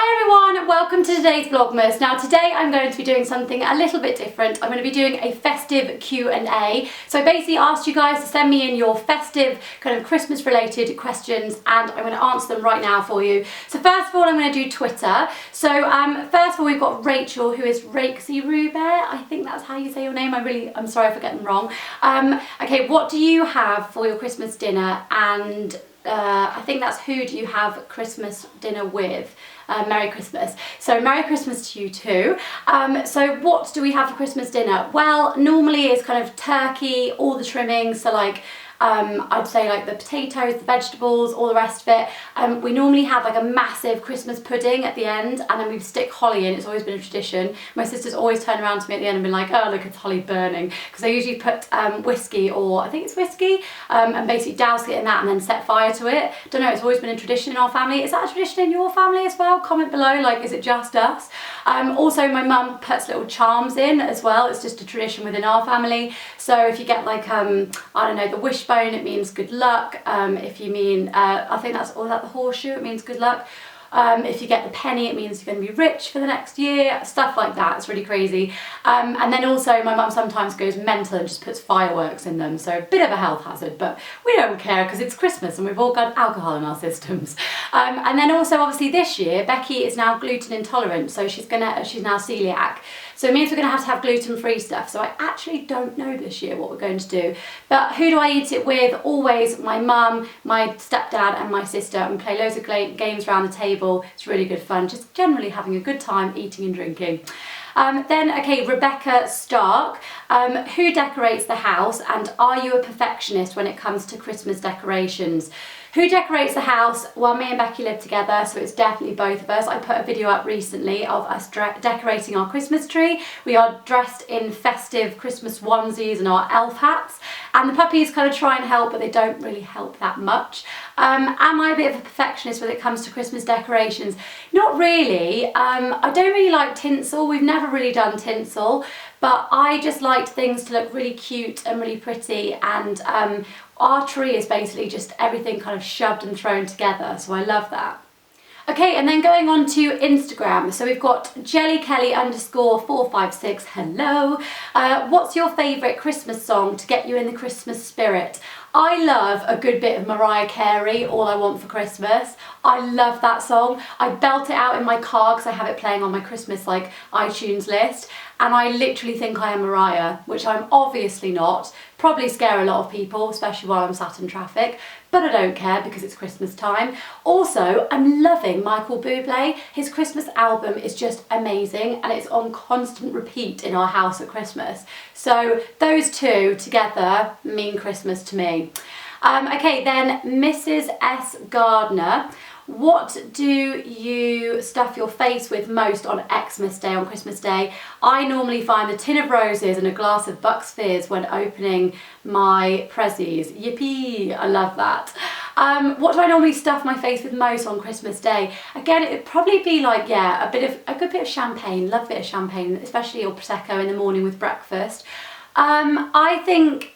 Hi everyone, welcome to today's Vlogmas. Now today I'm going to be doing something a little bit different. I'm going to be doing a festive Q&A. So I basically asked you guys to send me in your festive kind of Christmas related questions and I'm going to answer them right now for you. So first of all I'm going to do Twitter. So first of all we've got Rachel, who is Rakesy Rubert. I think that's how you say your name. I'm sorry if I get them wrong. Okay, what do you have for your Christmas dinner? And I think that's who do you have Christmas dinner with? Merry Christmas. So Merry Christmas to you too. So what do we have for Christmas dinner? Well, normally it's kind of turkey, all the trimmings, so like I'd say like the potatoes, the vegetables, all the rest of it. We normally have like a massive Christmas pudding at the end and then we stick holly in. It's always been a tradition. My sisters always turn around to me at the end and be like, oh look, it's holly burning. Because I usually put whiskey, or I think it's whiskey, and basically douse it in that and then set fire to it. Don't know, it's always been a tradition in our family. Is that a tradition in your family as well? Comment below, like is it just us? Also my mum puts little charms in as well. It's just a tradition within our family. So if you get like, I don't know, the wishbone, it means good luck. If you mean, I think that's all that the horseshoe, it means good luck. If you get the penny, it means you're going to be rich for the next year, stuff like that. It's really crazy. And then also my mum sometimes goes mental and just puts fireworks in them, so a bit of a health hazard, but we don't care because it's Christmas and we've all got alcohol in our systems. And then also obviously this year Becky is now gluten intolerant, so she's now celiac, so it means we're going to have gluten-free stuff. So I actually don't know this year what we're going to do, but who do I eat it with? Always my mum, my stepdad and my sister, and play loads of games around the table. It's really good fun, just generally having a good time eating and drinking. Then, okay, Rebecca Stark, who decorates the house and are you a perfectionist when it comes to Christmas decorations? Who decorates the house? Well, me and Becky live together, so it's definitely both of us. I put a video up recently of us decorating our Christmas tree. We are dressed in festive Christmas onesies and our elf hats, and the puppies kind of try and help, but they don't really help that much. Am I a bit of a perfectionist when it comes to Christmas decorations? Not really. I don't really like tinsel. We've never really done tinsel, but I just liked things to look really cute and really pretty, and our tree is basically just everything kind of shoved and thrown together, so I love that. Okay, and then going on to Instagram, so we've got jellykelly_456, hello. What's your favourite Christmas song to get you in the Christmas spirit? I love a good bit of Mariah Carey, All I Want for Christmas. I love that song. I belt it out in my car because I have it playing on my Christmas like iTunes list, and I literally think I am Mariah, which I'm obviously not. Probably scare a lot of people, especially while I'm sat in traffic, but I don't care because it's Christmas time. Also, I'm loving Michael Bublé. His Christmas album is just amazing and it's on constant repeat in our house at Christmas. So those two together mean Christmas to me. Okay, then Mrs. S. Gardner. What do you stuff your face with most on Xmas Day, on Christmas Day? I normally find a tin of roses and a glass of Bucks Fizz when opening my prezzies. Yippee! I love that. What do I normally stuff my face with most on Christmas Day? Again, it'd probably be like, yeah, a good bit of champagne. Love a bit of champagne, especially or Prosecco in the morning with breakfast. I think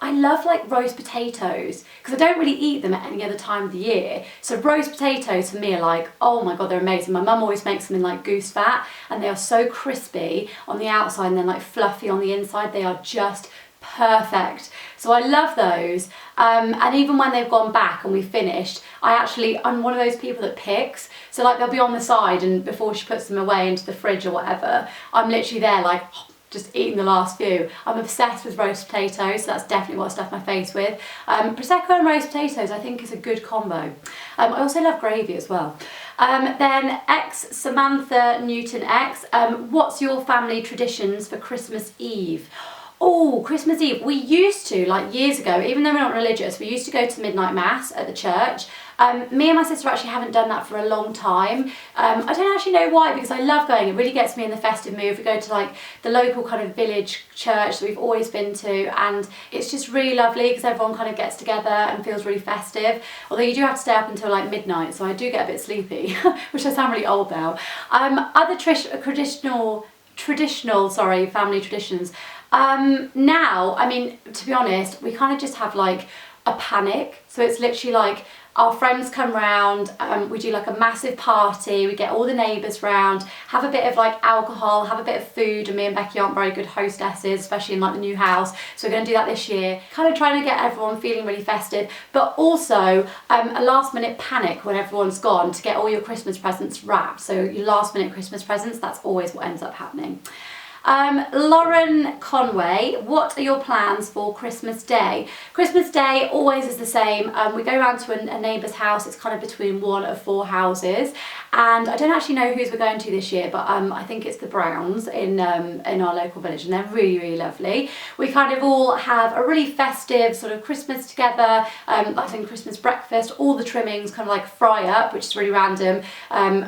I love like roast potatoes because I don't really eat them at any other time of the year. So roast potatoes for me are like, oh my god, they're amazing. My mum always makes them in like goose fat and they are so crispy on the outside and then like fluffy on the inside. They are just perfect. So I love those. And even when they've gone back and we've finished, I'm one of those people that picks. So like they'll be on the side and before she puts them away into the fridge or whatever, I'm literally there like, just eating the last few. I'm obsessed with roast potatoes, so that's definitely what I stuff my face with. Prosecco and roast potatoes I think is a good combo. I also love gravy as well. Then Samantha Newton X, what's your family traditions for Christmas Eve? Oh, Christmas Eve. We used to, like years ago, even though we're not religious, we used to go to midnight mass at the church. Me and my sister actually haven't done that for a long time. I don't actually know why, because I love going. It really gets me in the festive mood. We go to like the local kind of village church that we've always been to, and it's just really lovely because everyone kind of gets together and feels really festive. Although you do have to stay up until like midnight, so I do get a bit sleepy, which I sound really old now. Other traditional family traditions. Now, I mean, to be honest, we kind of just have like a panic. So it's literally like our friends come round, we do like a massive party, we get all the neighbours round, have a bit of like alcohol, have a bit of food, and me and Becky aren't very good hostesses, especially in like the new house, so we're going to do that this year. Kind of trying to get everyone feeling really festive, but also a last minute panic when everyone's gone to get all your Christmas presents wrapped. So your last minute Christmas presents, that's always what ends up happening. Lauren Conway, what are your plans for Christmas Day? Christmas Day always is the same. We go around to a neighbour's house. It's kind of between one of 4 houses, and I don't actually know whose we're going to this year, but I think it's the Browns in our local village, and they're really, really lovely. We kind of all have a really festive sort of Christmas together. I think Christmas breakfast, all the trimmings kind of like fry up, which is really random.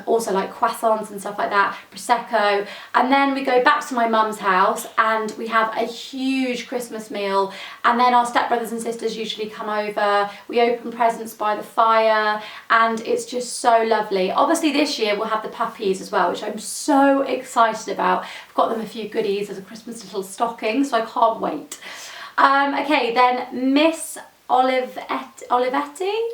Also like croissants and stuff like that, Prosecco, and then we go back to my mum's house and we have a huge Christmas meal, and then our stepbrothers and sisters usually come over. We open presents by the fire, and it's just so lovely. Obviously this year we'll have the puppies as well, which I'm so excited about. I've got them a few goodies as a Christmas little stocking, so I can't wait. Okay, then Miss Olivetti,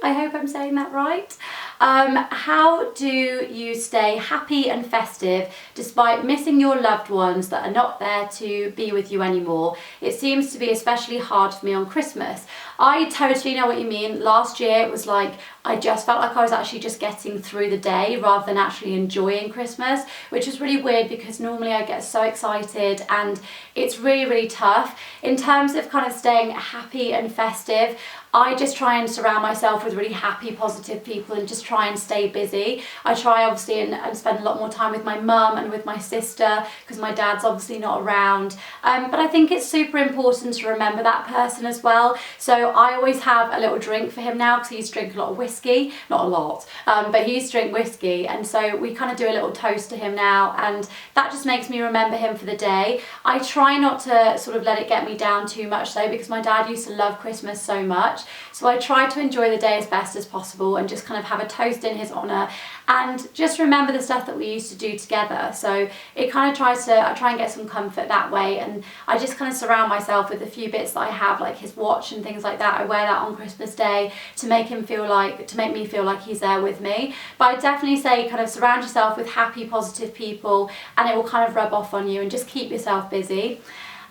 I hope I'm saying that right. How do you stay happy and festive despite missing your loved ones that are not there to be with you anymore? It seems to be especially hard for me on Christmas. I totally know what you mean. Last year it was like I just felt like I was actually just getting through the day rather than actually enjoying Christmas, which was really weird because normally I get so excited, and it's really, really tough. In terms of kind of staying happy and festive, I just try and surround myself with really happy, positive people and just try and stay busy. I try obviously and spend a lot more time with my mum and with my sister because my dad's obviously not around. But I think it's super important to remember that person as well. So I always have a little drink for him now because he used to drink a lot of whiskey, not a lot, but he used to drink whiskey, and so we kind of do a little toast to him now, and that just makes me remember him for the day. I try not to sort of let it get me down too much though, because my dad used to love Christmas so much. So I try to enjoy the day as best as possible and just kind of have a toast in his honour and just remember the stuff that we used to do together. So it kind of I try and get some comfort that way, and I just kind of surround myself with a few bits that I have, like his watch and things like that. I wear that on Christmas Day to make me feel like he's there with me. But I definitely say kind of surround yourself with happy, positive people, and it will kind of rub off on you, and just keep yourself busy.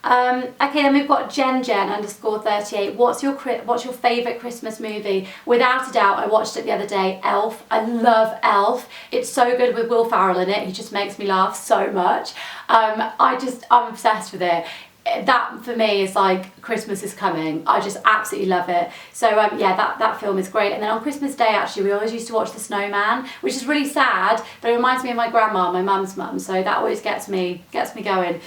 Okay, then we've got Jen _38. What's your favourite Christmas movie? Without a doubt, I watched it the other day, Elf. I love Elf. It's so good with Will Ferrell in it. He just makes me laugh so much. I'm obsessed with it. That for me is like Christmas is coming. I just absolutely love it. So yeah, that film is great. And then on Christmas Day actually we always used to watch The Snowman, which is really sad, but it reminds me of my grandma, my mum's mum, so that always gets me going.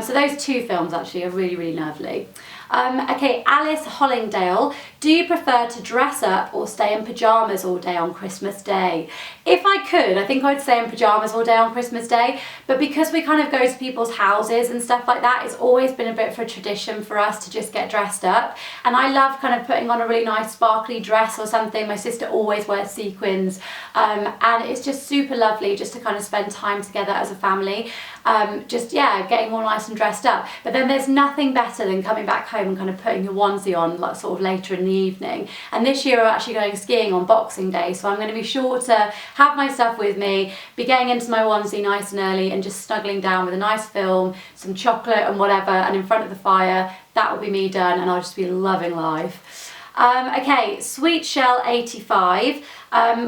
So those 2 films actually are really, really lovely. Okay, Alice Hollingdale, do you prefer to dress up or stay in pyjamas all day on Christmas Day? If I could, I think I'd stay in pyjamas all day on Christmas Day, but because we kind of go to people's houses and stuff like that, it's always been a bit of a tradition for us to just get dressed up. And I love kind of putting on a really nice sparkly dress or something. My sister always wears sequins, and it's just super lovely just to kind of spend time together as a family. Just, yeah, getting all nice and dressed up. But then there's nothing better than coming back home and kind of putting your onesie on like sort of later in the evening. And this year we're actually going skiing on Boxing Day, so I'm going to be sure to have my stuff with me, be getting into my onesie nice and early and just snuggling down with a nice film, some chocolate and whatever, and in front of the fire. That will be me done, and I'll just be loving life. Okay, Sweet Shell 85.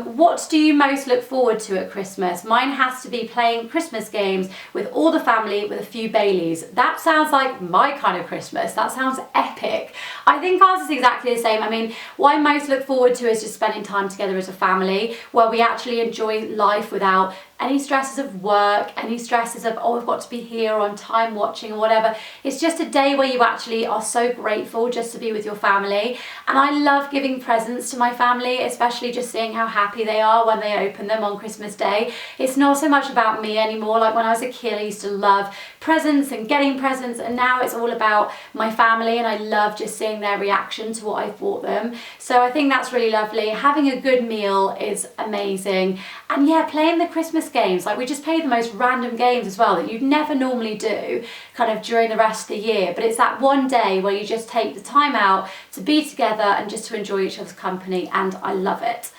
What do you most look forward to at Christmas? Mine has to be playing Christmas games with all the family with a few Baileys. That sounds like my kind of Christmas. That sounds epic. I think ours is exactly the same. I mean, what I most look forward to is just spending time together as a family where we actually enjoy life without any stresses of work, any stresses of, oh, I've got to be here on time watching or whatever. It's just a day where you actually are so grateful just to be with your family. And I love giving presents to my family, especially just seeing how happy they are when they open them on Christmas Day. It's not so much about me anymore. Like when I was a kid, I used to love presents and getting presents, and now it's all about my family, and I love just seeing their reaction to what I've bought them. So I think that's really lovely. Having a good meal is amazing. And yeah, playing the Christmas Christmas games. Like, we just play the most random games as well that you'd never normally do kind of during the rest of the year. But it's that one day where you just take the time out to be together and just to enjoy each other's company, and I love it.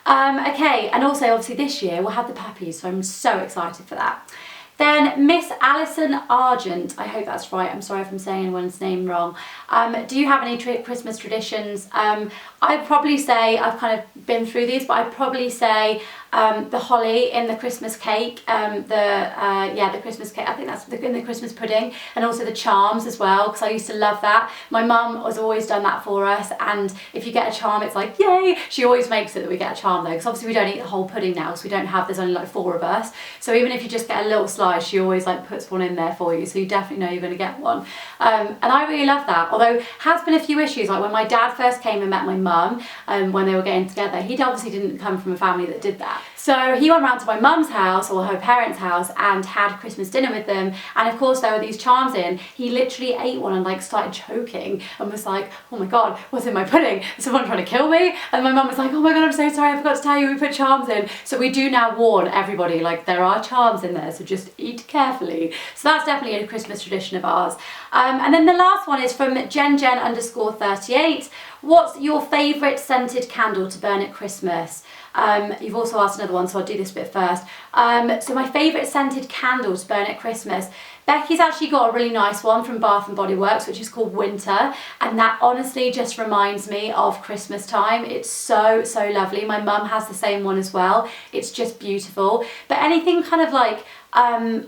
Okay, and also obviously this year we'll have the puppies, so I'm so excited for that. Then Miss Alison Argent, I hope that's right, I'm sorry if I'm saying anyone's name wrong. Do you have any Christmas traditions? I'd probably say, I've kind of been through these, but I'd probably say the holly in the Christmas cake, the Christmas cake, I think that's in the Christmas pudding, and also the charms as well, because I used to love that. My mum has always done that for us, and if you get a charm, it's like, yay! She always makes it that we get a charm though, because obviously we don't eat the whole pudding now, because we don't have, there's only like 4 of us. So even if you just get a little slice, she always like puts one in there for you, so you definitely know you're going to get one. And I really love that, although has been a few issues, like when my dad first came and met my mum, when they were getting together, he obviously didn't come from a family that did that. So he went round to my mum's house, or her parents' house, and had Christmas dinner with them, and of course there were these charms in. He literally ate one and like started choking and was like, oh my god, what's in my pudding? Is someone trying to kill me? And my mum was like, oh my god, I'm so sorry, I forgot to tell you we put charms in. So we do now warn everybody, like, there are charms in there, so just eat carefully. So that's definitely a Christmas tradition of ours. And then the last one is from Gen_38. What's your favourite scented candle to burn at Christmas? You've also asked another one, so I'll do this bit first. So my favourite scented candle to burn at Christmas. Becky's actually got a really nice one from Bath & Body Works, which is called Winter, and that honestly just reminds me of Christmas time. It's so, so lovely. My mum has the same one as well. It's just beautiful. But anything kind of like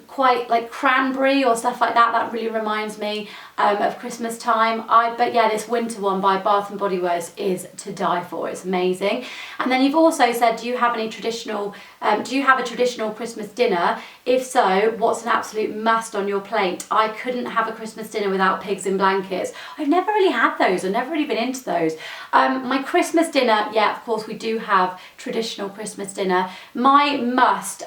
quite like cranberry or stuff like that, that really reminds me of Christmas time. But yeah, this Winter one by Bath & Body Works is to die for. It's amazing. And then you've also said, do you have any traditional, do you have a traditional Christmas dinner? If so, what's an absolute must on your plate? I couldn't have a Christmas dinner without pigs in blankets. I've never really had those. I've never really been into those. My Christmas dinner, yeah, of course we do have traditional Christmas dinner. My must,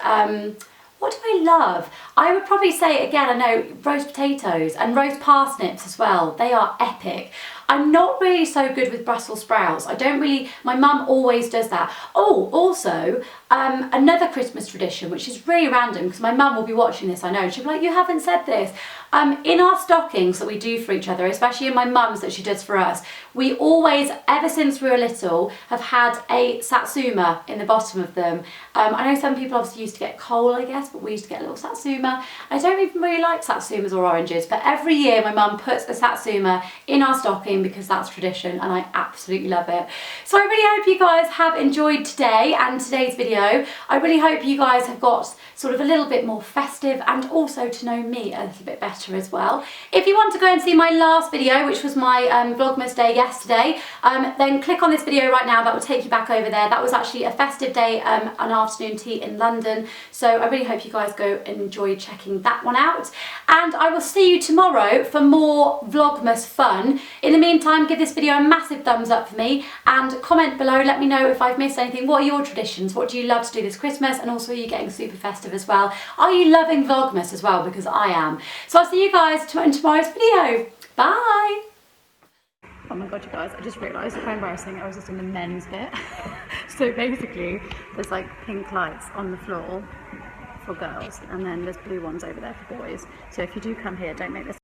what do I love? I would probably say, again, I know, roast potatoes and roast parsnips as well. They are epic. I'm not really so good with Brussels sprouts. I don't really, my mum always does that. Oh, also, another Christmas tradition, which is really random, because my mum will be watching this, I know, she'll be like, you haven't said this. In our stockings that we do for each other, especially in my mum's that she does for us, we always, ever since we were little, have had a satsuma in the bottom of them. I know some people obviously used to get coal, I guess, but we used to get a little satsuma. I don't even really like satsumas or oranges, but every year my mum puts a satsuma in our stocking because that's tradition, and I absolutely love it. So I really hope you guys have enjoyed today and today's video. I really hope you guys have got sort of a little bit more festive, and also to know me a little bit better as well. If you want to go and see my last video, which was my Vlogmas day yesterday, then click on this video right now. That will take you back over there. That was actually a festive day, an afternoon tea in London. So I really hope you guys go and enjoy checking that one out. And I will see you tomorrow for more Vlogmas fun. In the meantime, give this video a massive thumbs up for me, and comment below, let me know if I've missed anything. What are your traditions? What do you love to do this Christmas? And also, are you getting super festive as well? Are you loving Vlogmas as well? Because I am. So I'll see you guys in tomorrow's video. Bye! Oh my god, you guys, I just realised how embarrassing, I was just in the men's bit. So basically, there's like pink lights on the floor for girls, and then there's blue ones over there for boys. So if you do come here, don't make this